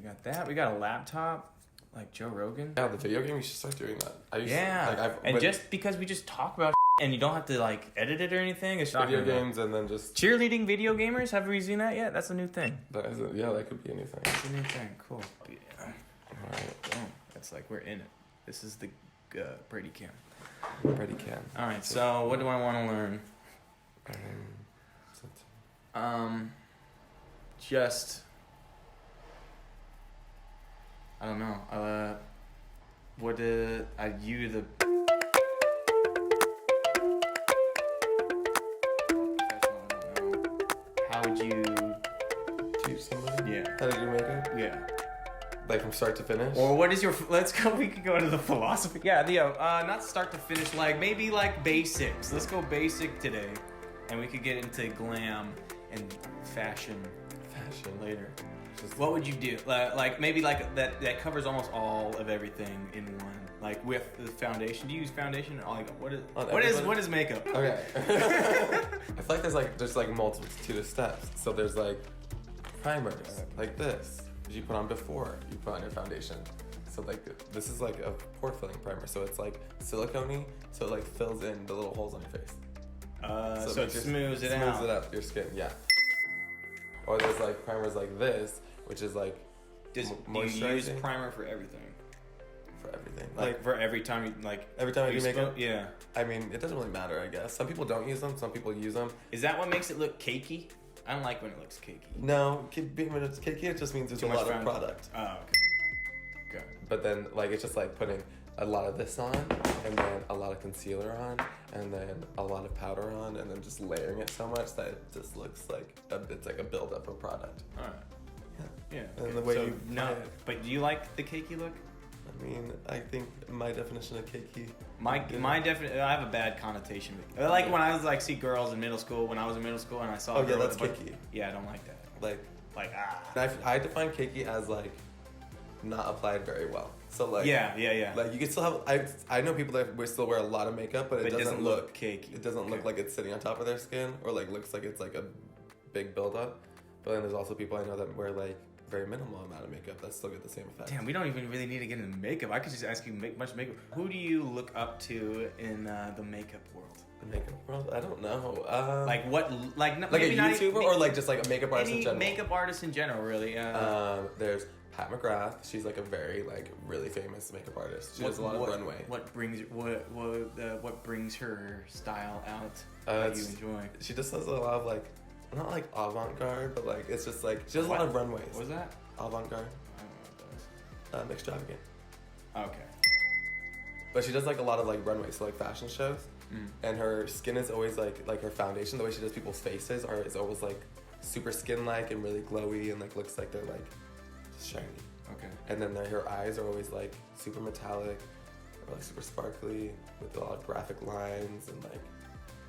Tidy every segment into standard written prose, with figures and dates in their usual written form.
We got that. We got a laptop, like Joe Rogan. Yeah, the video game, you should start doing that. Just because we just talk about and you don't have to like edit it or anything. It's video games and then just... Cheerleading video gamers? Have we seen that yet? That's a new thing. That could be a new thing. It's a new thing. Cool. Yeah. Alright. Boom. It's like we're in it. This is the Bradee cam. Bradee cam. Alright, so what do I want to learn? Just... I don't know. How would you teach somebody? Yeah. How to do makeup? Yeah. Like from start to finish? Or what is your... Let's go... We could go into the philosophy. Yeah, not start to finish. Like, maybe like basics. Let's go basic today. And we could get into glam and fashion later. What would you do? Like maybe like that covers almost all of everything in one. Like with the foundation. Do you use foundation? Like what is makeup? Okay. I feel like there's like multitude of steps. So there's like primers like this. You put on before you put on your foundation. So like this is like a pore filling primer. So it's like silicone-y, so it like fills in the little holes on your face. So it smooths it out. Smooths it out your skin, yeah. Or there's like primers like this, which is like do you use primer for everything? For everything. Like for every time you every time I do makeup? Yeah. I mean, it doesn't really matter, I guess. Some people don't use them, some people use them. Is that what makes it look cakey? I don't like when it looks cakey. No, when it's cakey, it just means there's a lot of product. Oh, okay. But then it's just like putting a lot of this on, and then a lot of concealer on, and then a lot of powder on, and then just layering it so much that it just looks like it's like a buildup of product. All right. Yeah. And the way but do you like the cakey look? I mean, I think my definition of cakey. I have a bad connotation. Like when I was like see girls in middle school. When I was in middle school and I saw. Oh yeah, that's cakey. Yeah, I don't like that. I define cakey as like not applied very well. So like yeah. Like you can still have. I know people that still wear a lot of makeup, but it doesn't look cakey. It doesn't look like it's sitting on top of their skin, or like looks like it's like a big buildup. But then there's also people I know that wear like very minimal amount of makeup that still get the same effect. Damn, we don't even really need to get into makeup. I could just ask you much makeup. Who do you look up to in the makeup world? The makeup world? I don't know. Like what? Like a YouTuber or like just like a makeup artist in general? Makeup artist in general, really. There's Pat McGrath. She's like a very really famous makeup artist. She does a lot of runway. What brings her style out? That you enjoy? She just does a lot of like. Not like avant-garde, but like it's just like she does a lot of runways. What was that? Avant-garde. I don't know what that is. Extravagant. Okay. But she does like a lot of like runways, so like fashion shows. And her skin is always like her foundation, the way she does people's faces is always like super skin-like and really glowy and like looks like they're like shiny. Okay. And then her eyes are always like super metallic or like super sparkly with a lot of graphic lines and like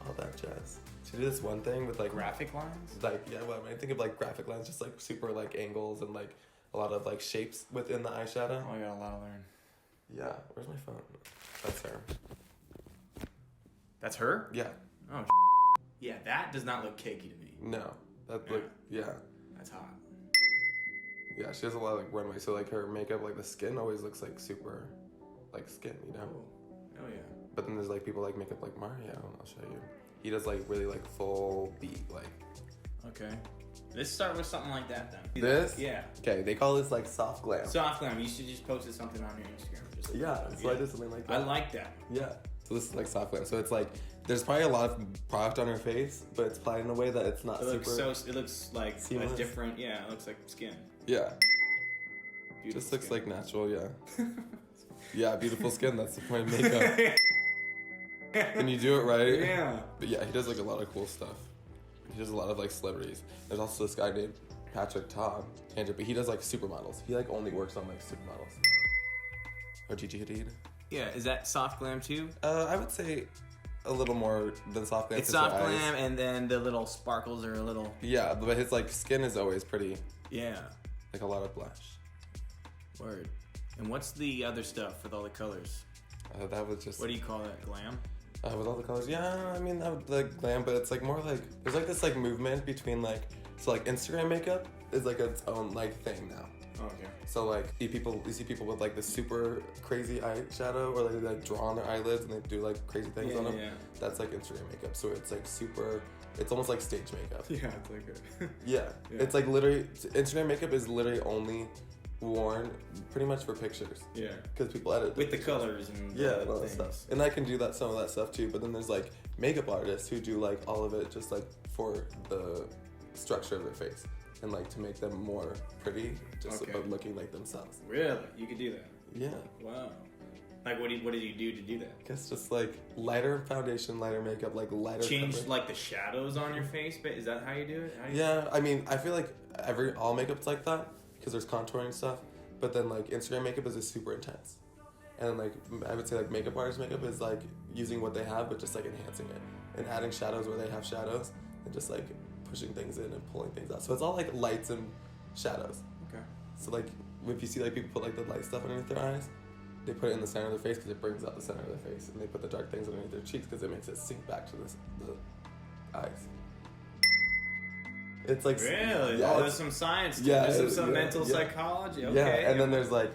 all that jazz. She did this one thing with like graphic lines. Like when I think of like graphic lines, just like super like angles and like a lot of like shapes within the eyeshadow. Oh, I got a lot to learn. Yeah, where's my phone? That's her. That's her? Yeah. Oh. Yeah, that does not look cakey to me. No, that's hot. Yeah, she has a lot of like runway, so like her makeup, like the skin always looks like super, like skin, you know. Oh yeah. But then there's like people like makeup like Mario. I'll show you. He does like really like full beat like. Okay. Let's start with something like that then. This? Yeah. Okay, they call this like soft glam. Soft glam. You should just post something on your Instagram. Just so I did something like that. I like that. Yeah. So this is like soft glam. So it's like there's probably a lot of product on her face, but it's applied in a way that it's not it looks like seamless. A different. Yeah, it looks like skin. Yeah. Beautiful just looks skin. like natural. Yeah. Yeah, beautiful skin. That's the point of makeup. When you do it right. Yeah. But yeah, he does like a lot of cool stuff. He does a lot of like celebrities. There's also this guy named Patrick Tom, Andrew, but he does like supermodels. He like only works on like supermodels. Or Gigi Hadid. Yeah, is that soft glam too? I would say a little more than soft glam. It's soft glam, and then the little sparkles are a little. Yeah, but his like skin is always pretty. Yeah. Like a lot of blush. Word. And what's the other stuff with all the colors? That was just. What do you call that? Glam? With all the colors, yeah. I mean, I would like glam, but it's like more like there's like this like movement between like Instagram makeup is like its own like thing now. Okay. So like you see people with like the super crazy eyeshadow, or they like draw on their eyelids and they do like crazy things on them. Yeah. That's like Instagram makeup. So it's like super. It's almost like stage makeup. Yeah, it's like Yeah. It's like literally Instagram makeup is literally only worn pretty much for pictures. Yeah. Because people edit with the colors and and all that stuff. And I can do some of that stuff too. But then there's like makeup artists who do like all of it just like for the structure of their face and like to make them more pretty, just about looking like themselves. Really? You could do that? Yeah. Wow. Like what did you do to do that? I guess just like lighter foundation, lighter makeup, like lighter. Change coverage. like the shadows on your face, but is that how you do it? Yeah, I mean, I feel like all makeup's like that because there's contouring stuff, but then like Instagram makeup is just super intense, and then like I would say like makeup artist makeup is like using what they have but just like enhancing it and adding shadows where they have shadows and just like pushing things in and pulling things out. So it's all like lights and shadows. Okay. So like if you see like people put like the light stuff underneath their eyes, they put it in the center of their face because it brings out the center of their face, and they put the dark things underneath their cheeks because it makes it sink back to the eyes. It's like really, yeah, there's some science. Yeah, there's some mental psychology. Okay. Yeah, and then there's like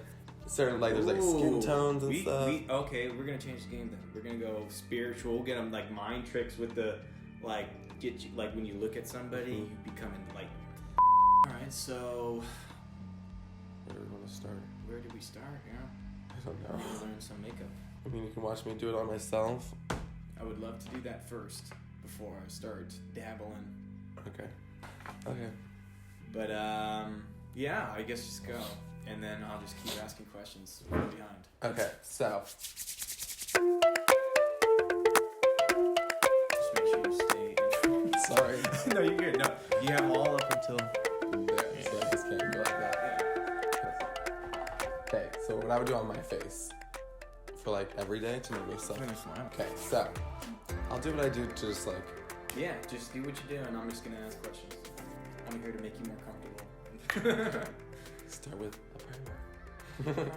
certain like there's like skin tones and stuff. Okay, we're gonna change the game then. We're gonna go spiritual. We'll get them like mind tricks with the like get you like when you look at somebody, you become enlightened. All right, so where do we want to start? Where did we start? Yeah. I don't know. Learn some makeup. I mean, you can watch me do it on myself. I would love to do that first before I start dabbling. Okay. Okay. But yeah, I guess just go, and then I'll just keep asking questions from behind. Okay, so Just make sure you stay. sorry. No, you're good. No, you have all up until There, so I just can't go like that. Okay, so what I would do on my face for like every day to make myself. Okay, so I'll do what I do to just like. Yeah, just do what you do, and I'm just gonna ask questions. I'm here to make you more comfortable. Start with a primer.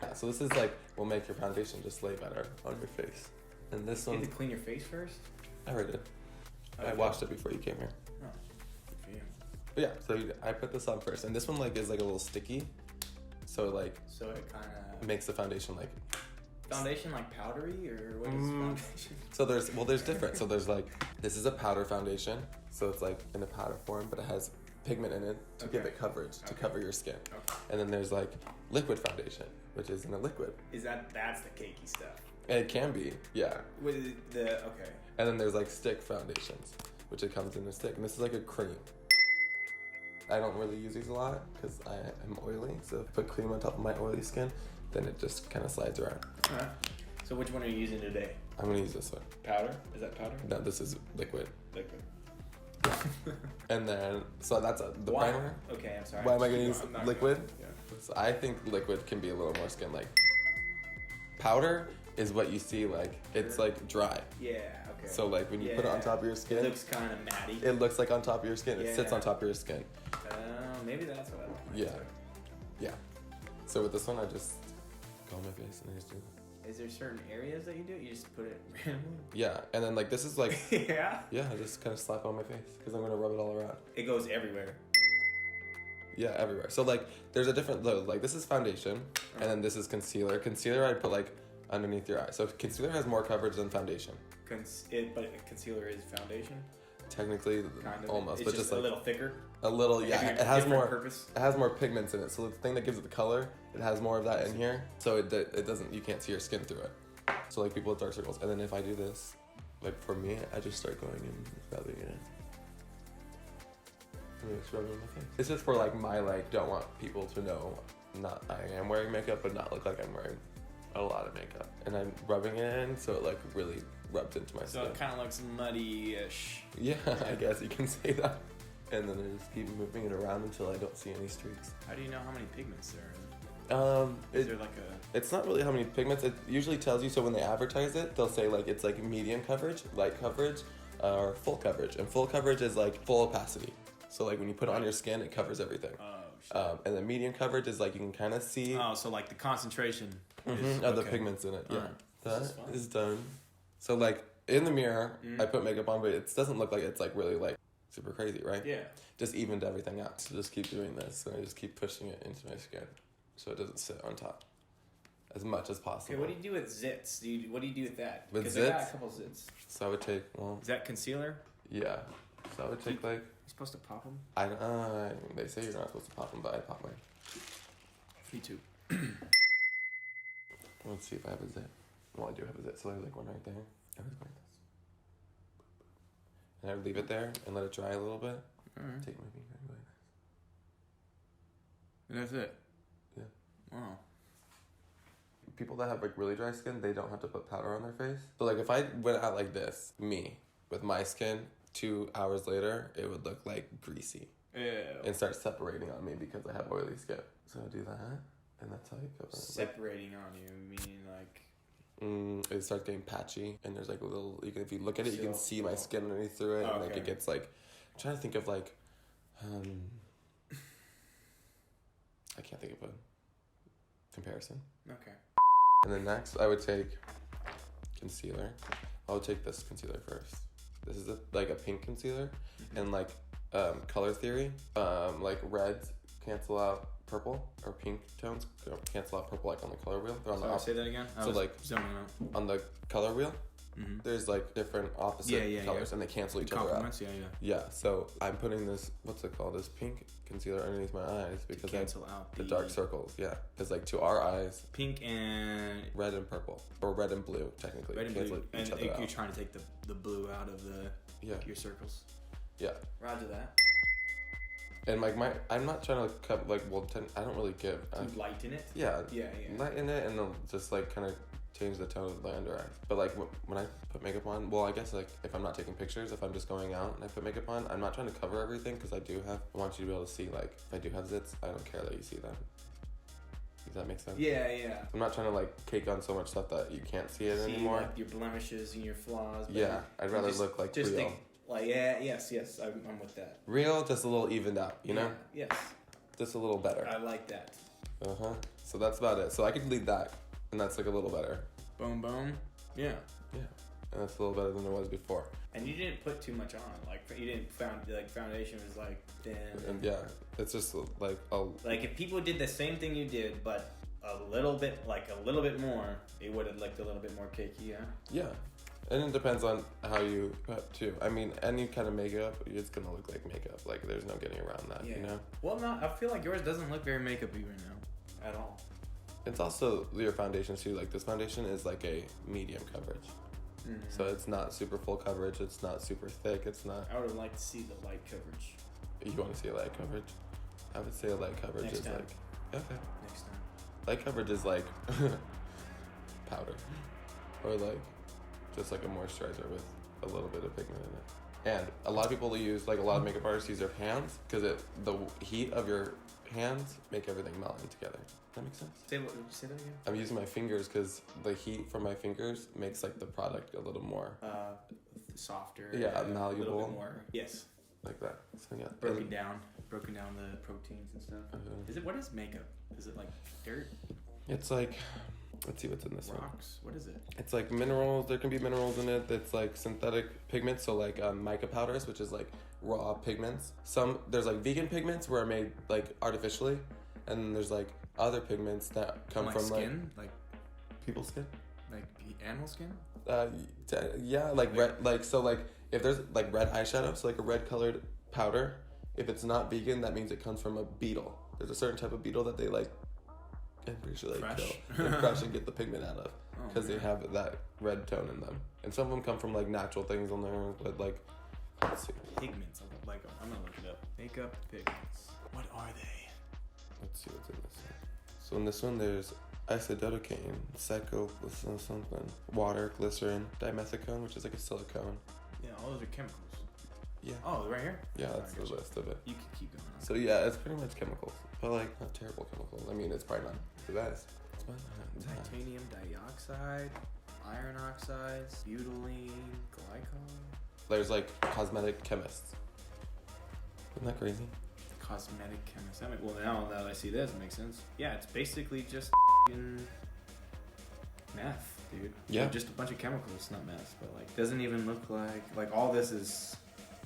Yeah, so this is like will make your foundation just lay better on your face. And this You one. have to clean your face first? I already did. Okay. I washed it before you came here. Oh, good for you. But yeah, so I put this on first, and this one like is like a little sticky, so like So it kind of makes the foundation like. foundation like powdery, or what is foundation? So there's different. So there's like this is a powder foundation, so it's like in a powder form, but it has pigment in it to give it coverage to cover your skin. Okay. And then there's like liquid foundation, which is in a liquid. That's the cakey stuff? And it can be, yeah. With the okay. And then there's like stick foundations, which it comes in a stick, and this is like a cream. I don't really use these a lot because I am oily, so if I put cream on top of my oily skin, then it just kind of slides around. Alright. So which one are you using today? I'm gonna use this one. Powder? Is that powder? No, this is liquid. Liquid. And then, so that's the primer. Okay, I'm sorry. Why am I gonna use I'm not liquid? Yeah. So I think liquid can be a little more skin-like. Powder is what you see like, it's like dry. Yeah, okay. So like when you put it on top of your skin, It looks kind of matty. it looks like on top of your skin. It sits Yeah. on top of your skin. Maybe that's what I like. Yeah. Yeah. So with this one, I just go on my face and I just do that. Is there certain areas that you do it? You just put it randomly? Yeah, and then like this is like, Yeah? yeah, I just kind of slap it on my face because I'm gonna rub it all around. It goes everywhere. Yeah, everywhere. So like, there's a different like this is foundation, and then this is concealer. Concealer I'd put like underneath your eye. So concealer has more coverage than foundation. But concealer is foundation? Technically, Kind of. almost, It's but just like a little thicker? a little. Yeah, Maybe it has different more. purpose? It has more pigments in it. So the thing that gives it the color, it has more of that in here. So it doesn't. You can't see your skin through it. So like people with dark circles, and then if I do this, like for me, I just start going and rubbing it in. And just rubbing it in my face. It's just for like my like don't want people to know not I am wearing makeup, but not look like I'm wearing a lot of makeup. And I'm rubbing it in so it like really rubs into my So skin. it kind of looks muddy-ish. Yeah, I guess you can say that. And then I just keep moving it around until I don't see any streaks. How do you know how many pigments there are? Is there like a... It's not really how many pigments. It usually tells you. So when they advertise it, they'll say like it's like medium coverage, light coverage, or full coverage. And full coverage is like full opacity. So like when you put it on your skin, it covers everything. Oh, shit. And then medium coverage is like you can kind of see Oh, so like the concentration of the pigments in it. Yeah, Alright. that is done. So like in the mirror, I put makeup on, but it doesn't look like it's like really like super crazy, right? Yeah. Just evened everything out. So just keep doing this, and I just keep pushing it into my skin so it doesn't sit on top as much as possible. Okay, what do you do with zits? What do you do with that? With Because I got zits? a couple zits. So I would take, well, Is that concealer? yeah. So I would take like, You supposed to pop them? they say you're not supposed to pop them, but I pop mine. Me too. Let's see if I have a zit. Well, I do have a zit, so there's like one right there. I was going like this. And I would leave it there and let it dry a little bit. Alright. Take my finger and go like this. And that's it? Yeah. Wow. People that have like really dry skin, they don't have to put powder on their face. So like if I went out like this, me, with my skin, 2 hours later, it would look like greasy. Ew. And start separating on me because I have oily skin. So I do that, and that's how you cover it. Separating on you, meaning like... It starts getting patchy, and there's like a little, if you look at it, you can So- see my skin underneath through it, and like Okay. it gets like, I'm trying to think of like, I can't think of a comparison. Okay. And then next, I would take concealer. I would take this concealer first. This is like a pink concealer, and like color theory, like reds cancel out purple, or pink tones cancel out purple, like on the color wheel. They're on the Say that again? So like zooming out. on the color wheel, Mm-hmm. there's like different opposite colors, and they cancel each other out. Compliments, yeah. Yeah, so I'm putting this, what's it called, this pink concealer underneath my eyes because Cancel out the dark circles. Yeah, because like to our eyes, pink and red and purple, or red and blue technically, red and cancel blue, each and other you're out. trying to take the blue out of your circles. Yeah. Roger that. And like I'm not trying to cut like I don't really give. To lighten it. Yeah. Yeah. Lighten it and then just like kind of change the tone of my under eye. But like when I put makeup on, well, I guess like if I'm not taking pictures, if I'm just going out and I put makeup on, I'm not trying to cover everything because I want you to be able to see, like if I do have zits, I don't care that you see them. Does that make sense? Yeah. I'm not trying to like cake on so much stuff that you can't see it anymore. Like your blemishes and your flaws. But Yeah, I'd rather look like real. Yes, I'm with that. Real, just a little evened out, you know? Yeah, yes. Just a little better. I like that. So that's about it. So I could leave that, and that's like a little better. Boom. Yeah. Yeah, and that's a little better than it was before. And you didn't put too much on. Like you didn't foundation was like thin. And yeah, it's just like Like if people did the same thing you did, but a little bit more, it would have looked a little bit more cakey. Yeah. Yeah, and it depends on how you put too. I mean, any kind of makeup, it's gonna look like makeup. Like there's no getting around that. Yeah. You know. Well, no, I feel like yours doesn't look very makeup-y right now, at all. It's also your foundation too. Like this foundation is like a medium coverage. Mm-hmm. So it's not super full coverage. It's not super thick. It's not. I would have liked to see the light coverage. You want to see a light coverage? I would say a light coverage Next is time. like okay. Next time. Light coverage is like powder, or like just like a moisturizer with a little bit of pigment in it. And a lot of people use, like a lot of makeup artists use their hands because the heat of your hands make everything melt in together. That makes sense? Did you say that again? I'm using my fingers because the heat from my fingers makes like the product a little more Softer. Yeah, A little malleable. bit more. Yes. like that. So yeah. Broken down the proteins and stuff. What is makeup? Is it like dirt? It's like, let's see what's in this one. Rocks? What is it? It's like minerals. There can be minerals in it. That's like synthetic pigments. So like mica powders, which is like raw pigments. There's like vegan pigments where are made like artificially, and then there's like other pigments that come from skin, like people's skin. like animal skin. Yeah, like red. Like so, like if there's like red eyeshadow, so like a red colored powder. If it's not vegan, that means it comes from a beetle. There's a certain type of beetle that they like. I'm pretty sure they kill. They crush and get the pigment out of because they have that red tone in them. And some of them come from like natural things on there, but like let's see. Pigments. I'm gonna look it up. Makeup pigments. What are they? Let's see what's in this one. So in this one, there's isododocane, something, water, glycerin, dimethicone, which is like a silicone. Yeah, all those are chemicals. Yeah. Oh, right here? Yeah, that's the list of it. You can keep going on. So yeah, it's pretty much chemicals, but like not terrible chemicals. I mean, it's probably not the best. It's fine. Titanium dioxide, iron oxides, butylene, glycol. There's like cosmetic chemists. Isn't that crazy? Cosmetic chemist. Well, now that I see this, it makes sense. Yeah, it's basically just meth, dude. Yeah. Just a bunch of chemicals, not meth, but like doesn't even look like all this is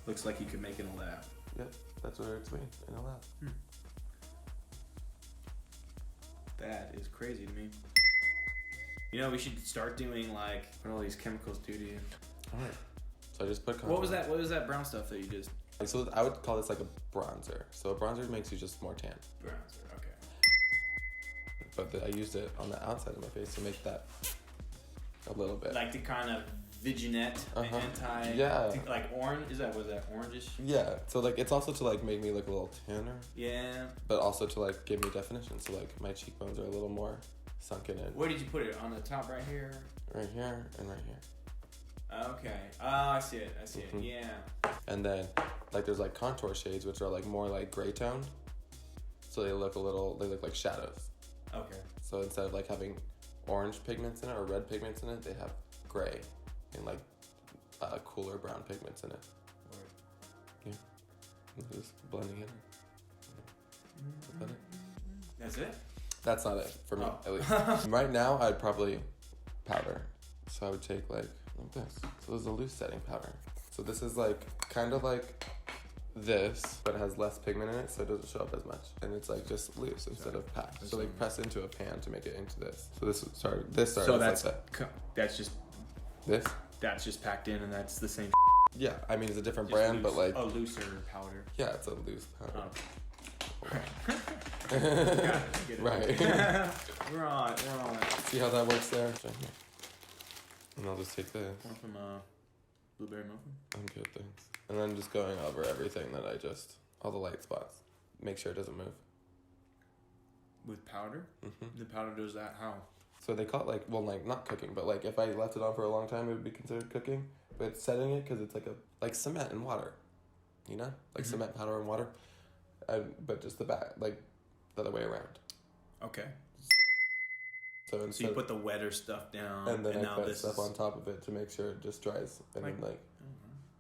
Looks like you could make it in a lab. Yep, that's where it's made, in a lab. That is crazy to me. You know, we should start doing like what all these chemicals do to you. Alright. So I just put What was that? What was that brown stuff that you just? So I would call this like a bronzer. So a bronzer makes you just more tan. Bronzer, okay. But I used it on the outside of my face to make that a little bit. Like the kind of vignette, anti. Yeah. Like orange. Was that orangish? Yeah. So like it's also to like make me look a little tanner. Yeah. But also to like give me definition. So like my cheekbones are a little more sunken in. Where did you put it? On the top right here? Right here and right here. Okay. Oh, I see it. Yeah. And then like there's like contour shades which are like more like gray toned. So they look like shadows. Okay. So instead of like having orange pigments in it or red pigments in it, they have gray and like cooler brown pigments in it. Yeah. And just blending it in. That's it? That's not it for me, at least. Right now, I'd probably powder. So I would take like this. So this is a loose setting powder. So this is like kind of like this, but it has less pigment in it, so it doesn't show up as much. And it's like just loose instead of packed. So like press into a pan to make it into this. So this started So that's like that. That's just packed in, and that's the same. Yeah, I mean it's a different Just brand, loose, but like a looser powder. yeah, it's a loose powder. Get it. Right. We're on. See how that works there? And I'll just take this. One from blueberry muffin. I'm good, thanks. And then just going over everything that all the light spots. Make sure it doesn't move. With powder? The powder does that how? So they call it not cooking, but like if I left it on for a long time, it would be considered cooking. But it's setting it because it's like cement and water, you know, like cement powder and water, but just the other way around. Okay. So you put the wetter stuff down, and then I now put this stuff on top of it to make sure it just dries and then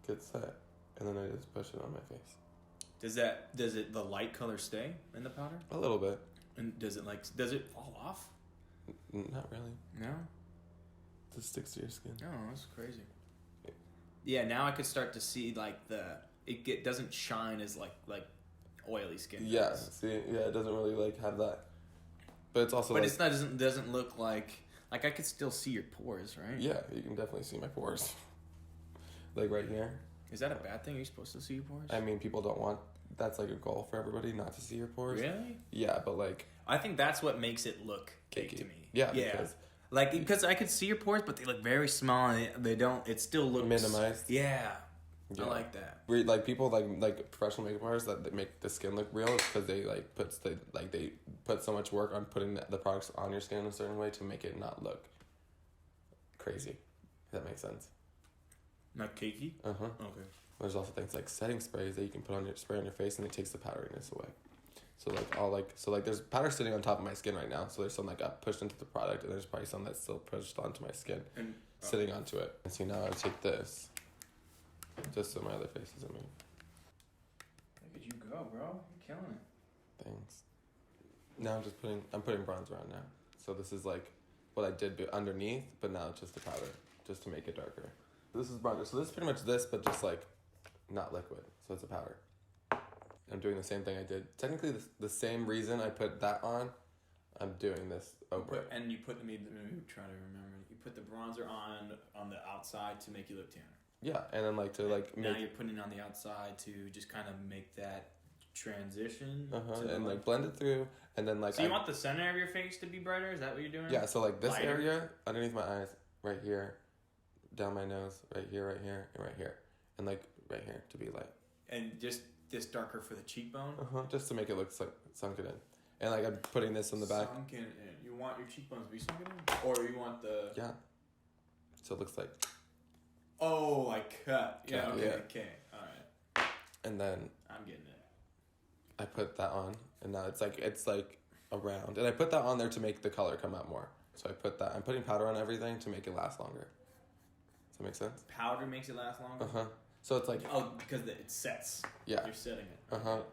gets set, and then I just push it on my face. Does the light color stay in the powder? A little bit. And does it fall off? Not really. No. It just sticks to your skin. Oh, that's crazy. Yeah, now I could start to see like it doesn't shine as like oily skin. Yeah, see, it doesn't really like have that. But it's also. But it's not doesn't look like I could still see your pores, right? Yeah, you can definitely see my pores. Like right here. Is that a bad thing? Are you supposed to see your pores? I mean, people don't want. That's like a goal for everybody, not to see your pores. Really? Yeah, but like. I think that's what makes it look cake to me. Yeah. Because I could see your pores, but they look very small and they don't. It still looks minimized. Yeah. I like that. Like people like professional makeup artists that make the skin look real because they they put so much work on putting the products on your skin in a certain way to make it not look crazy. If that makes sense. Not cakey? Okay. There's also things like setting sprays that you can put on your face and it takes the powderiness away. So there's powder sitting on top of my skin right now. So there's some that got pushed into the product and there's probably some that's still pushed onto my skin and sitting onto it. And so now I take this just so my other face doesn't move. Look at you go, bro. You're killing it. Thanks. Now I'm putting bronzer on now. So this is like what I did underneath, but now it's just the powder, just to make it darker. This is bronzer. So this is pretty much this, but just like not liquid. So it's a powder. I'm doing the same thing I did. Technically, the same reason I put that on, I'm doing this over it. And you put maybe try to remember. You put the bronzer on the outside to make you look tanner. Yeah, and then now you're putting it on the outside to just kind of make that transition. And blend it through, and then So you want the center of your face to be brighter? Is that what you're doing? Yeah. So like this lighter? area underneath my eyes, right here, down my nose, right here, and right here, and like right here to be light. And just this darker for the cheekbone. Just to make it look sunken in, and like I'm putting this in the back. Sunken in. You want your cheekbones to be sunken in, or you want the So it looks like. Oh, like cut. Yeah. Okay. All right. And then I'm getting it. I put that on, and now it's like around, and I put that on there to make the color come out more. So I put that. I'm putting powder on everything to make it last longer. Does that make sense? Powder makes it last longer. So it's like because it sets. Yeah. You're setting it.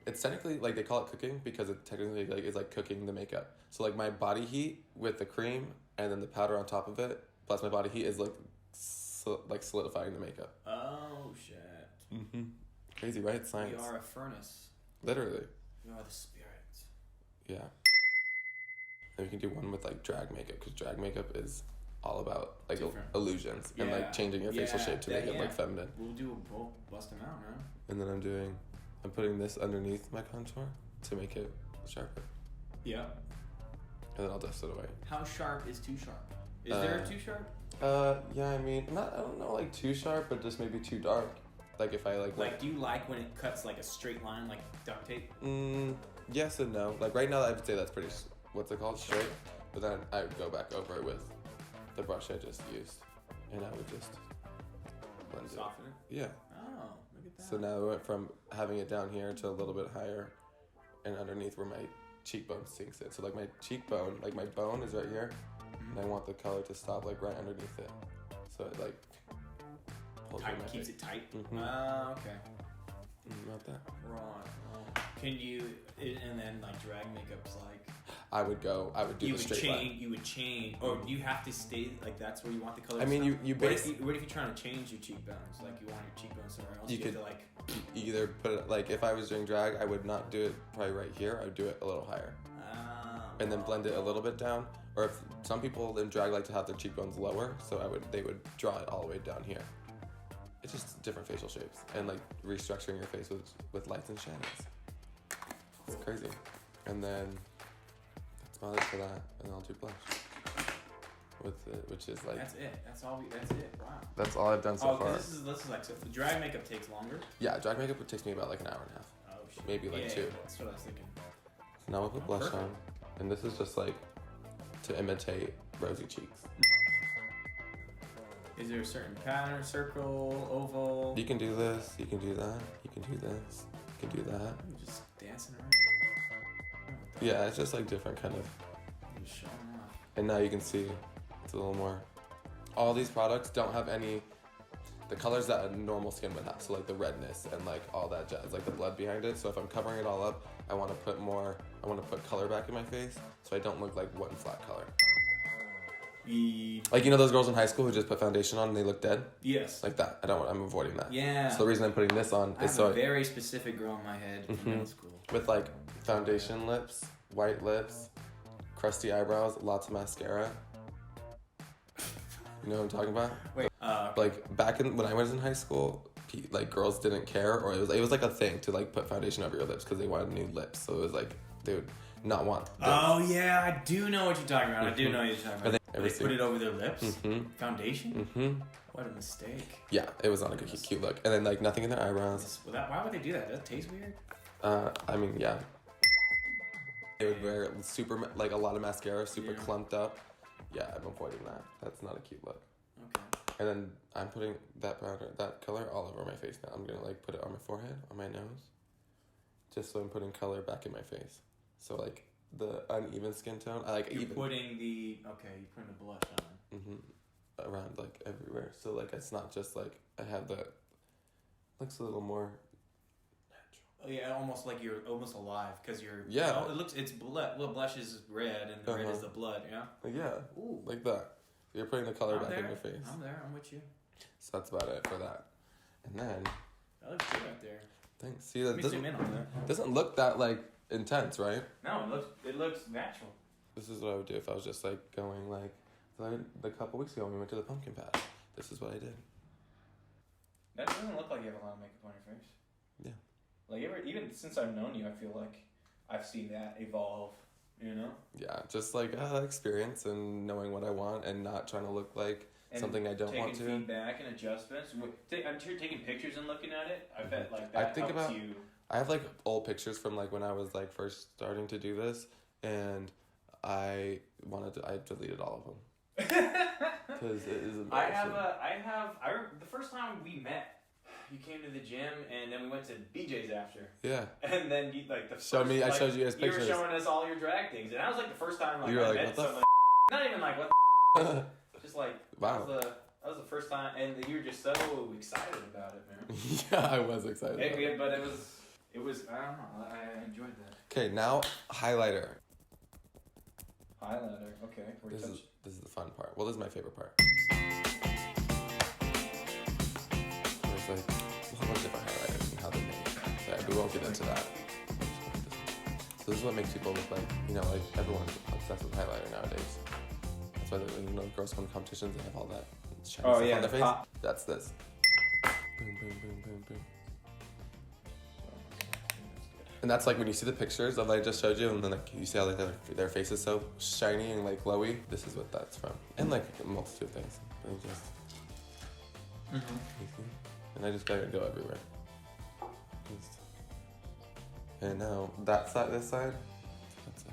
It's technically like they call it cooking because it technically is like cooking the makeup. So like my body heat with the cream and then the powder on top of it plus my body heat is like solidifying the makeup. Oh, Mm-hmm. Crazy, right? Science. We are a furnace. Literally. We are the spirit. Yeah. And we can do one with like drag makeup, because drag makeup is all about like illusions and like changing your facial shape to make it like feminine. We'll bust them out, man. And then I'm putting this underneath my contour to make it sharper. Yeah. And then I'll dust it away. How sharp is too sharp? Is there too sharp? Yeah, I mean, I don't know, like too sharp, but just maybe too dark. Like if I like, do you like when it cuts like a straight line, like duct tape? Yes and no. Like right now, I would say that's pretty, what's it called, straight. But then I would go back over it with the brush I just used, and I would just blend it. Soften it? Yeah. Oh, look at that. So now I went from having it down here to a little bit higher, and underneath where my cheekbone sinks in. So like my cheekbone, like my bone is right here, and I want the color to stop like right underneath it. So it like pulls in my keeps face. it tight. Mm-hmm. Okay. Not that. Right. Can you, and then like drag makeup's like. I would do the straight line. You would change, or do you have to stay like that's where you want the color? I mean, you what if you're trying to change your cheekbones? Like you want your cheekbones somewhere else. You could have to like. Either put it like if I was doing drag, I would not do it probably right here. I would do it a little higher. And then blend it a little bit down. Or if some people in drag like to have their cheekbones lower, so they would draw it all the way down here. It's just different facial shapes and like restructuring your face with lights and shadows. It's crazy. And then that's about it for that. And I'll do blush with it, which is like. That's it. That's it. Wow. That's all I've done so far. This is like so. The drag makeup takes longer. Yeah, drag makeup takes me about like an hour and a half. Oh shit. Maybe like 2. Yeah, that's what I was thinking. So now I'll put blush on, and this is just like to imitate rosy cheeks. Is there a certain pattern, circle, oval? You can do this, you can do that, you can do this, you can do that. I'm just dancing around. Yeah, it's just like different kind of. Just showing off. And now you can see it's a little more. All these products don't have the colors that a normal skin would have. So like the redness and like all that jazz, like the blood behind it. So if I'm covering it all up, I want to put color back in my face so I don't look like one flat color. Like, you know those girls in high school who just put foundation on and they look dead? Yes. Like that. I'm avoiding that. Yeah. So the reason I'm putting this on is so I have a very specific girl in my head from middle school. With like foundation lips, white lips, crusty eyebrows, lots of mascara. You know what I'm talking about? Wait. Like back when I was in high school, like girls didn't care, or it was like a thing to like put foundation over your lips because they wanted new lips. So it was like they would not want. This. Oh yeah, I do know what you're talking about. I do know what you're talking about. They put it over their lips. Foundation. What a mistake. Yeah, it was not a good cute look, and then like nothing in their eyebrows. Why would they do that? Does that taste weird? I mean, yeah. They would wear super like a lot of mascara, super clumped up. Yeah, I'm avoiding that. That's not a cute look. Okay. And then I'm putting that color all over my face now. I'm gonna like put it on my forehead, on my nose, just so I'm putting color back in my face. So like the uneven skin tone, I like you're even. Putting the blush on. Around like everywhere. So like it's not just like I have that. Looks a little more natural. Oh yeah, almost like you're almost alive because you're. Yeah. It's blood. Well, blush is red and the red is the blood. Yeah. Yeah. Ooh. Like that. You're putting the color back in your face. I'm there. I'm with you. So that's about it for that. And then. That looks good right there. Thanks. See that zoom in on that. Doesn't look that like intense, right? No, it looks natural. This is what I would do if I was just like going like. A couple weeks ago when we went to the pumpkin patch. This is what I did. That doesn't look like you have a lot of makeup on your face. Yeah. Like even since I've known you, I feel like I've seen that evolve. You know? Yeah, just like experience and knowing what I want and not trying to look like something I don't want to. Taking feedback and adjustments. I'm sure taking pictures and looking at it. I bet like that helps you. I have like old pictures from like when I was like first starting to do this, and I deleted all of them. Because it is embarrassing. The first time we met, you came to the gym and then we went to BJ's after. Yeah. And then you I showed you guys pictures. You were showing us all your drag things, and that was like the first time you were I like, met someone. Not even like what the just like wow. That was the first time, and you were just so excited about it, man. Yeah, I was excited. But it was I don't know. I enjoyed that. Okay, now highlighter. Highlighter. Okay. This is the fun part. Well, this is my favorite part. There's like a whole bunch of different won't get into that. So this is what makes people look like, you know, like everyone's obsessed with highlighter nowadays. That's why, you know, girls come to competitions, they have all that shiny stuff on their face. Pop. That's this. Boom, boom, boom, boom, boom. And that's like when you see the pictures of I just showed you, and then like you see how like their face is so shiny and like glowy. This is what that's from, and like a multitude of things. And just, and I just gotta go everywhere. And now that side, this side, that's it.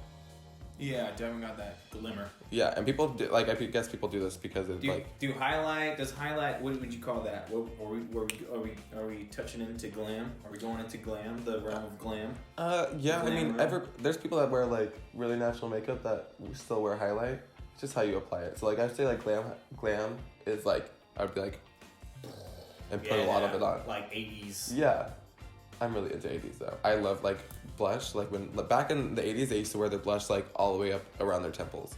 Yeah, I definitely got that glimmer. Yeah, and people do, like I guess people do this because it's do highlight. Does highlight? What would you call that? Are we touching into glam? Are we going into glam? The realm of glam? Yeah. Glam I mean, realm? there's people that wear like really natural makeup that still wear highlight. It's just how you apply it. So like I say like glam is like I'd be like and put a lot of it on. Like 80s. Yeah. I'm really into 80s though. I love like blush. Like when back in the 80s, they used to wear their blush like all the way up around their temples,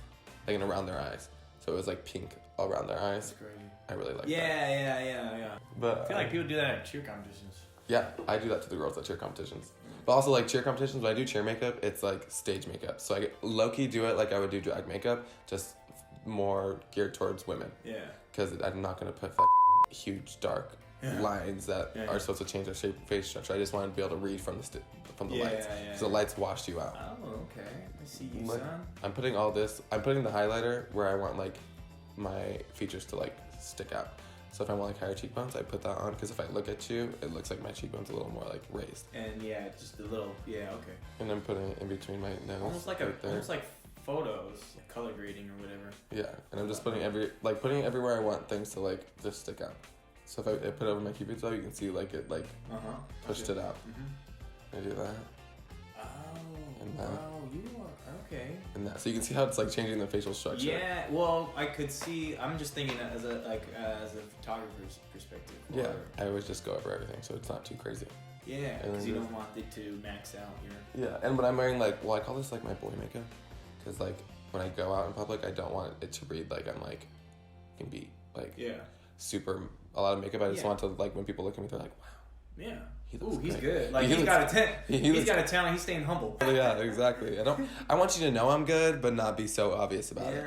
like and around their eyes. So it was like pink all around their eyes. That's crazy. I really like that. Yeah. But I feel like people do that at cheer competitions. Yeah, I do that to the girls at cheer competitions. But also like cheer competitions, when I do cheer makeup, it's like stage makeup. So I low-key do it like I would do drag makeup, just more geared towards women. Yeah. Because I'm not gonna put huge dark lines that are supposed to change their face structure. I just want to be able to read from the lights. So the lights wash you out. Oh, okay. I see you, Like, son. I'm putting all this. I'm putting the highlighter where I want like my features to like stick out. So if I want like higher cheekbones, I put that on because if I look at you, it looks like my cheekbones a little more like raised. And yeah, just a little. Yeah, okay. And I'm putting it in between my nose. Almost like right there. almost like photos, like color grading or whatever. Yeah, and I'm just putting everywhere I want things to like just stick out. So if I put it over my cupid's bow, you can see like it like pushed it out. I do that. Oh, And that. wow, you are okay. And that, so you can see how it's like changing the facial structure. Yeah, well, I could see. I'm just thinking as a photographer's perspective. Yeah, I always just go over everything, so it's not too crazy. Yeah, because you don't want it to max out your. Yeah, and when I'm wearing like, well, I call this like my boy makeup, because like when I go out in public, I don't want it to read like I'm like can be like super a lot of makeup. I just want to like when people look at me, they're like, wow. Yeah. He's great. Good. Like he's got a talent. He's got a talent. He's staying humble. Yeah, exactly. I want you to know I'm good, but not be so obvious about it.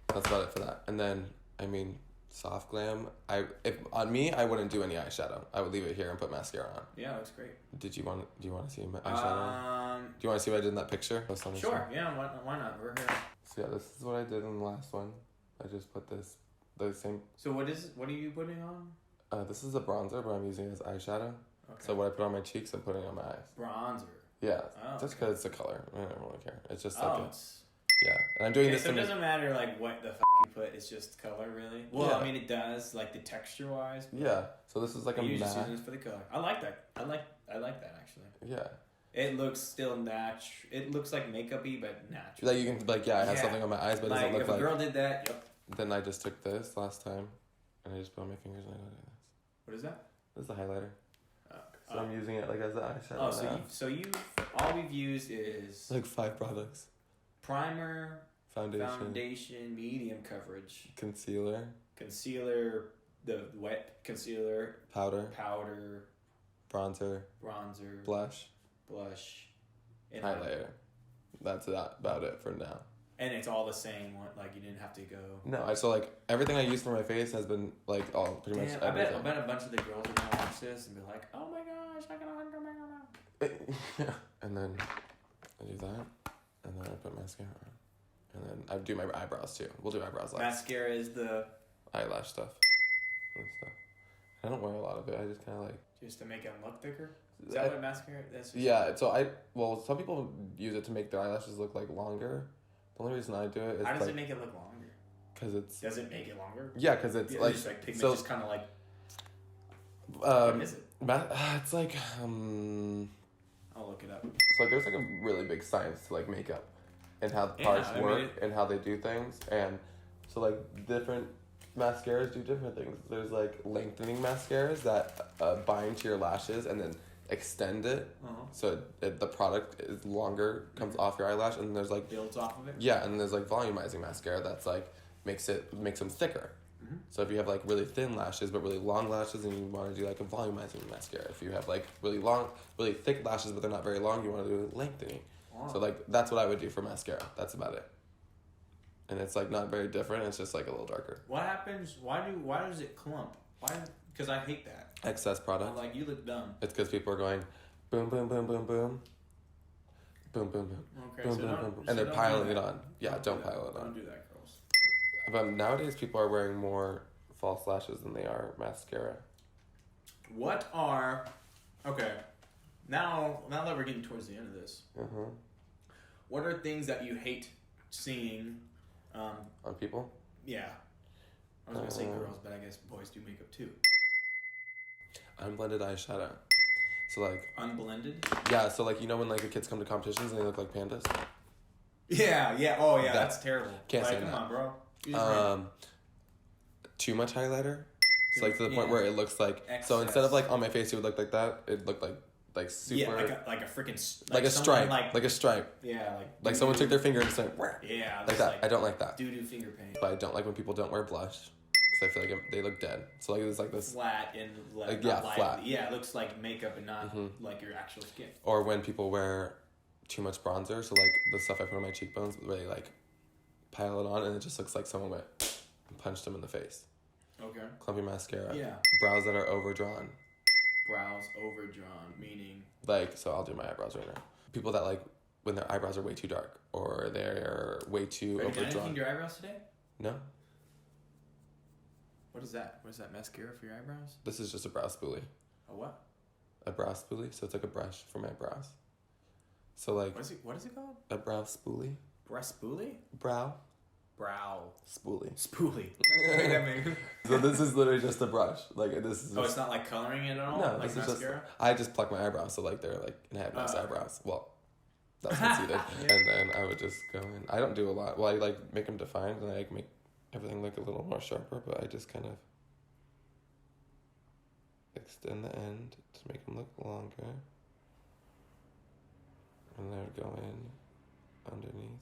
That's about it for that. And then, I mean, soft glam. If on me, I wouldn't do any eyeshadow. I would leave it here and put mascara on. Yeah, that's great. Do you want to see my eyeshadow? Do you want to see what I did in that picture? Sure. Yeah. Why not? We're here. So yeah, this is what I did in the last one. I just put the same. So what are you putting on? This is a bronzer, but I'm using it as eyeshadow. Okay. So what I put on my cheeks, I'm putting on my eyes. Bronzer. Yeah, just because it's a color. I don't really care. It's just like yeah. And I'm doing this. So it doesn't matter like what the you put. It's just color, really. Well, I mean, it does like the texture wise. Yeah. So this is like a matte. Just using this for the color. I like that. I like that actually. Yeah. It looks still natural. It looks like makeup-y, but natural. Like you can I have something on my eyes, but it doesn't look like. If a girl did that, yep. Then I just took this last time, and I just put on my fingers and I did this. What is that? This is the highlighter. So I'm using it like as an eyeshadow. Oh, so you all we've used is like 5 products. Primer, foundation, medium coverage, concealer, the wet concealer, powder, bronzer, blush, and highlighter. That's about it for now. And it's all the same one. Like you didn't have to go. No, so like everything I use for my face has been like all pretty much everything. I bet a bunch of the girls are gonna watch this and be like, "Oh my gosh, I got 100 makeup." Yeah. And then I do that, and then I put mascara on, and then I do my eyebrows too. We'll do eyebrows last. Mascara is the eyelash stuff. And stuff. I don't wear a lot of it. I just kind of like just to make them look thicker. Is that what mascara? That's so some people use it to make their eyelashes look like longer. The only reason I do it is how does it make it look longer? Because it's. Does it make it longer? Yeah, because it's like just like pigment, just kind of like. What is it? It's like I'll look it up. So like, there's like a really big science to like makeup, and how the parts work and how they do things, and so like different mascaras do different things. There's like lengthening mascaras that bind to your lashes and then extend it, so the product is longer, comes off your eyelash, and there's like builds off of it. Yeah, and there's like volumizing mascara that's like makes them thicker, Mm-hmm. So if you have like really thin lashes but really long lashes, and you want to do like a volumizing mascara. If you have like really thick lashes but they're not very long, you want to do lengthening. Wow. So like that's what I would do for mascara. That's about it. And it's like not very different. It's just like a little darker. What happens? Why does it clump? Why? Because I hate that. Excess product. Like, you look dumb. It's because people are going boom, boom, boom, boom, boom. Boom, boom, boom. Okay, boom, so boom, don't- boom, boom. so And they're don't piling do it that. on. Yeah, don't pile it Don't on. do that, girls. But nowadays, people are wearing more false lashes than they are mascara. What are... Okay. Now that we're getting towards the end of this, what are things that you hate seeing... On people? Yeah. I was going to say girls, but I guess boys do makeup too. Unblended eyeshadow. So like... Unblended? Yeah, so like, you know when like the kids come to competitions and they look like pandas? Yeah. Oh, yeah, that's terrible. Can't like, say come that. on, bro. Use brain. Too much highlighter. So like to the point where it looks like... Excess. So instead of like on my face it would look like that, it looked like super... Yeah, like a freaking... Like a stripe. Like a stripe. Yeah, like someone took their finger and just went... Yeah. Like that. I don't like that. Doo-doo finger paint. But I don't like when people don't wear blush. Because I feel like they look dead. So like it's like this... Flat and like, not yeah, flat. Yeah, it looks like makeup and not like your actual skin. Or when people wear too much bronzer. So like the stuff I put on my cheekbones where they like pile it on and it just looks like someone went and punched them in the face. Okay. Clumpy mascara. Yeah. Brows that are overdrawn. Brows overdrawn, meaning... Like, so I'll do my eyebrows right now. People that like when their eyebrows are way too dark or they're way too Are you done anything overdrawn. to your eyebrows today? No. What is that? What is that, mascara for your eyebrows? This is just a brow spoolie. A what? A brow spoolie. So it's like a brush for my brows. So like... What is it called? A brow spoolie. Breast spoolie? Brow Brow. spoolie. Spoolie. So this is literally just a brush. Like this is. Oh, it's not like coloring it at all? No, like this mascara? is just. I just pluck my eyebrows, so like they're like, and I have nice eyebrows. Well, that's conceited. Yeah. And then I would just go in. I don't do a lot. Well, I like make them defined, and I like make everything look a little more sharper. But I just kind of extend the end to make them look longer, and then I would go in underneath.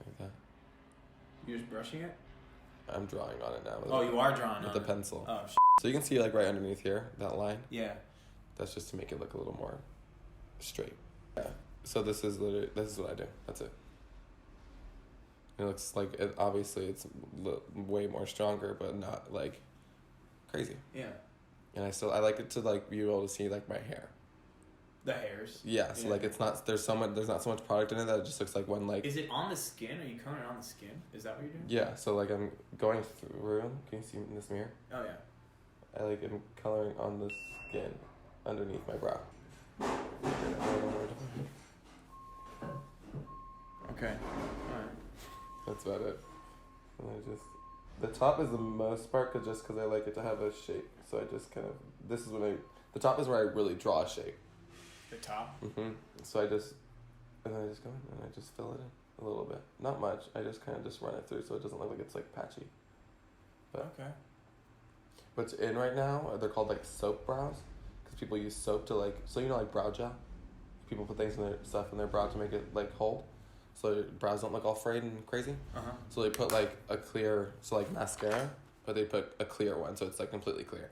Like that. You're just brushing it? I'm drawing on it now. Oh, you are drawing with on the pencil. Oh, So you can see like right underneath here, that line. Yeah. That's just to make it look a little more straight. Yeah. So this is what I do. That's it. It looks like obviously it's way more stronger, but not like crazy. Yeah. And I like it to like be able to see like my hair. The hairs. Yeah. So like it's not there's not so much product in it that it just looks like one like. Is it on the skin? Are you coloring it on the skin? Is that what you're doing? Yeah. So like I'm going through. Can you see in this mirror? Oh yeah. I like am coloring on the skin underneath my brow. Okay. Alright. That's about it. And the top is the most part just because I like it to have a shape. So I just kind of, the top is where I really draw a shape. The top? So and then I just go in and I just fill it in a little bit. Not much. I just kind of just run it through so it doesn't look like it's like patchy. But okay. What's in right now, they're called like soap brows. Because people use soap to like, so you know like brow gel? People put things in their stuff in their brow to make it like hold. So your brows don't look all frayed and crazy. So they put like a clear, so like mascara, but they put a clear one, so it's like completely clear.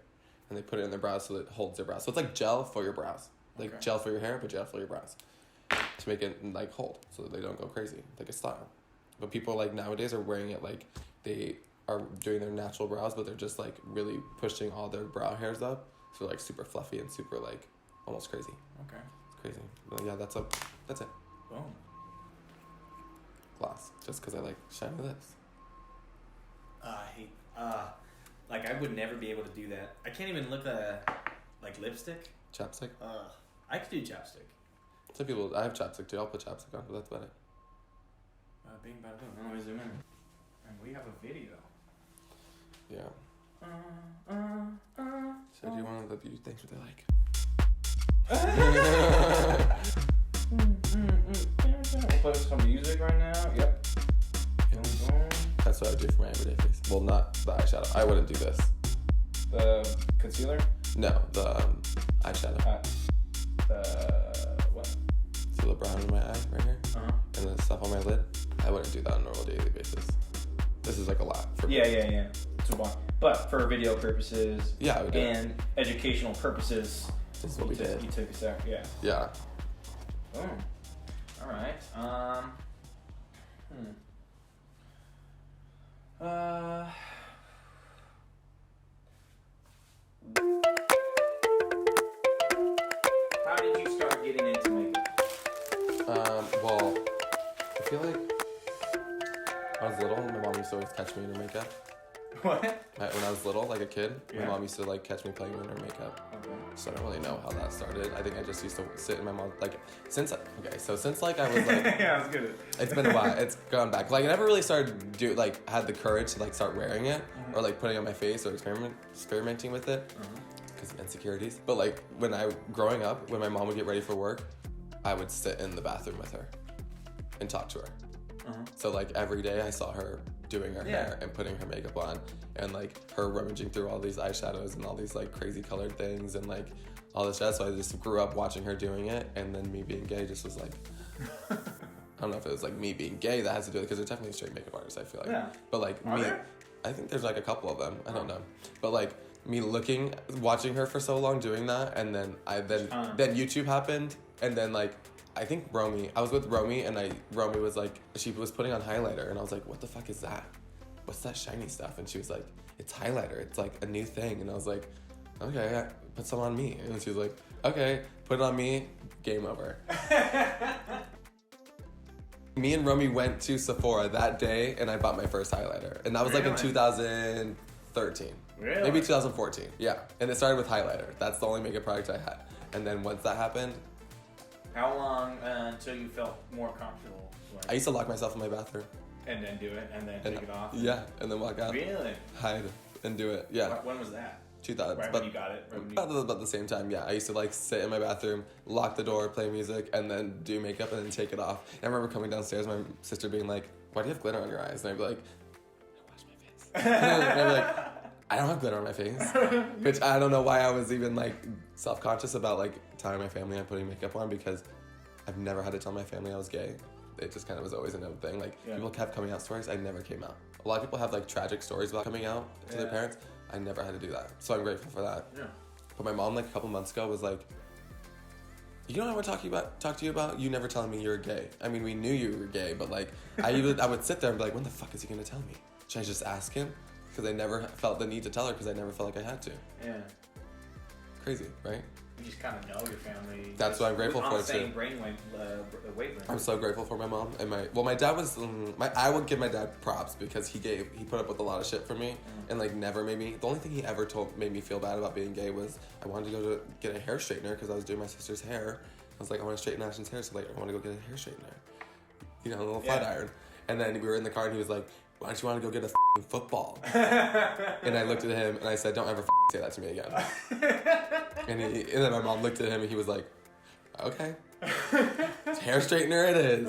And they put it in their brows so it holds their brows. So it's like gel for your brows. Like gel for your hair, but gel for your brows. To make it like hold, so that they don't go crazy, like a style. But people like nowadays are wearing it like they are doing their natural brows, but they're just like really pushing all their brow hairs up. So like super fluffy and super like almost crazy. Okay. It's crazy. But yeah, that's it. Boom. Gloss, just because I like shiny lips. I hate, like I would never be able to do that. I can't even look at like lipstick. Chapstick? I could do chapstick. Some people, I have chapstick too. I'll put chapstick on, but that's about it. Bing, bada, boom. I'm gonna zoom in. And we have a video. Yeah. So do you want the beauty things what they like? We'll put some music right now. Yep. That's what I do for my everyday face. Well, not the eyeshadow. I wouldn't do this. The concealer? No, the eyeshadow. What? See the brown in my eye right here? Uh-huh. And the stuff on my lid? I wouldn't do that on a normal daily basis. This is like a lot. For yeah. It's a lot. But for video purposes and educational purposes, this is what we did. You took us out, yeah. Yeah. Boom. All right. How did you start getting into makeup? Well, I feel like when I was little, my mom used to always catch me in her makeup. What? When I was little, like a kid, my Yeah. mom used to like catch me playing in her makeup. Okay. So I don't really know how that started. I think I just used to sit in my mom like since like I was like Yeah, that's good. it's been a while. It's gone back. Like I never really started had the courage to like start wearing it or like putting it on my face or experimenting with it because of insecurities. But like growing up, when my mom would get ready for work, I would sit in the bathroom with her and talk to her. So like every day I saw her doing her hair and putting her makeup on and like her rummaging through all these eyeshadows and all these like crazy colored things and like all this jazz. So I just grew up watching her doing it, and then me being gay just was like I don't know if it was like me being gay that has to do with it, because there's definitely straight makeup artists, I feel like. Yeah. But like Are me, there? I think there's like a couple of them. I don't know. But like me watching her for so long doing that, and then then YouTube happened, and then like I think I was with Romy, and Romy was like, she was putting on highlighter, and I was like, what the fuck is that? What's that shiny stuff? And she was like, it's highlighter. It's like a new thing. And I was like, okay, put some on me. And she was like, okay, put it on me. Game over. Me and Romy went to Sephora that day, and I bought my first highlighter. And that was like in 2013. Really? Maybe 2014. Yeah. And it started with highlighter. That's the only makeup product I had. And then once that happened. How long until you felt more comfortable? I used to lock myself in my bathroom. And then do it, and then take it off? Yeah, and then walk out. Really? Hide and do it. Yeah. When was that? 2000. Right when you got it? About the same time, yeah. I used to like sit in my bathroom, lock the door, play music, and then do makeup and then take it off. And I remember coming downstairs, my sister being like, why do you have glitter on your eyes? And I'd be like, I wash my face. And I'd be like, I don't have glitter on my face. Which I don't know why I was even like self-conscious about like telling my family I'm putting makeup on, because I've never had to tell my family I was gay. It just kind of was always a known thing. Like people kept coming out stories, I never came out. A lot of people have like tragic stories about coming out to their parents. I never had to do that. So I'm grateful for that. Yeah. But my mom like a couple months ago was like, you know what I want to talk to you about? You never telling me you're gay. I mean, we knew you were gay, but like I would sit there and be like, when the fuck is he gonna tell me? Should I just ask him? Because I never felt the need to tell her, because I never felt like I had to. Yeah. Crazy, right? You just kind of know your family. That's what I'm grateful for too. Wavelength. I'm so grateful for my mom and my dad was I would give my dad props, because he put up with a lot of shit for me and like never made me. The only thing he ever made me feel bad about being gay was I wanted to go to get a hair straightener because I was doing my sister's hair. I was like, I want to straighten Ashton's hair, so like I want to go get a hair straightener, you know, a little flat iron. And then we were in the car and he was like, why don't you want to go get a football? And I looked at him and I said, don't ever say that to me again. And then my mom looked at him and he was like, okay. Hair straightener it is.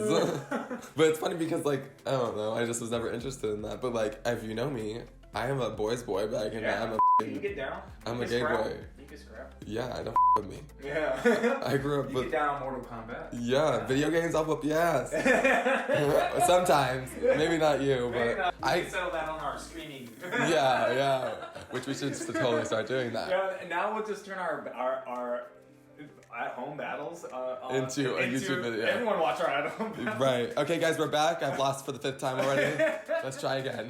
But it's funny because like, I don't know, I just was never interested in that. But like, if you know me, I am a boy's boy back in I'm a you get down. I'm a gay boy. You can scrap. Yeah, I don't with me. Yeah. I grew up with... You get down on Mortal Kombat. Yeah, video games, I'll whoop your ass. Sometimes. Maybe not you, but... I can settle that on our streaming. Yeah. Which we should totally start doing that. Yeah, now we'll just turn our at-home battles into a YouTube video. Everyone watch our at-home battles. Right. Okay, guys, we're back. I've lost for the 5th time already. Let's try again.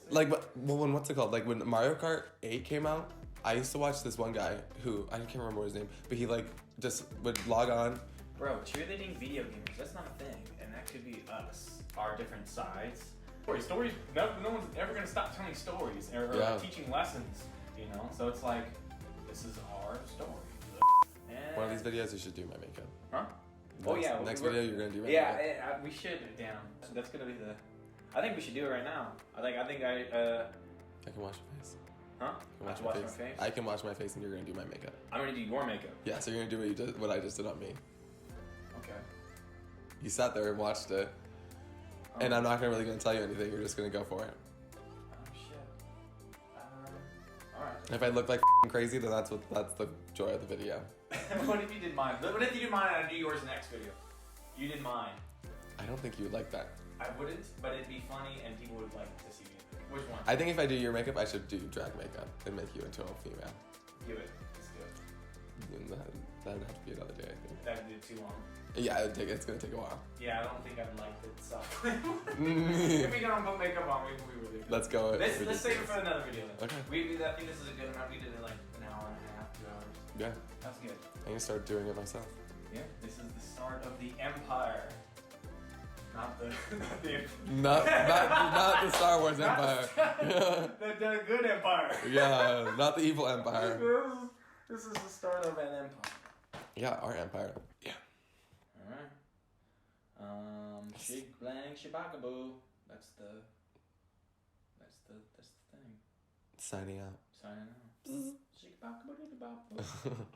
Like, what's it called? Like, when Mario Kart 8 came out, I used to watch this one guy who, I can't remember his name, but he, like, just would log on. Bro, cheerleading video gamers, that's not a thing. And that could be us, our different sides. Stories, no one's ever going to stop telling stories or teaching lessons, you know? So it's like, this is our story. One of these videos, you should do my makeup. Huh? Next video, you're going to do my makeup. Yeah, we should, damn. That's going to be I think we should do it right now. I can wash my face. Huh? I can wash my face. I can wash my face and you're going to do my makeup. I'm going to do your makeup. Yeah, so you're going to do what I just did on me. Okay. You sat there and watched it. And I'm not really going to tell you anything. You're just going to go for it. Oh, shit. Alright. If I look like crazy, then that's the joy of the video. What if you did mine? What if you did mine and I do yours next video? You did mine. I don't think you would like that. I wouldn't, but it'd be funny and people would like to see me. Which one? I think if I do your makeup, I should do drag makeup and make you into a female. Do it. Let's do it. And that'd have to be another day, I think. That'd be too long. Yeah, it's gonna take a while. Yeah, I don't think I'd like it. So if we don't put makeup on, we would. Let's go. Let's save it for another video then. Okay. I think this is a good amount. We did it like an hour and a half, 2 hours. Yeah. That's good. I can start doing it myself. Yeah. This is the start of the empire. Not the Not the Star Wars Empire. the good empire. Yeah, not the evil empire. This is the start of an empire. Yeah, our empire. Yeah. Alright. Shig blang shabakaboo. That's the thing. Signing out. Signing out. Shig bang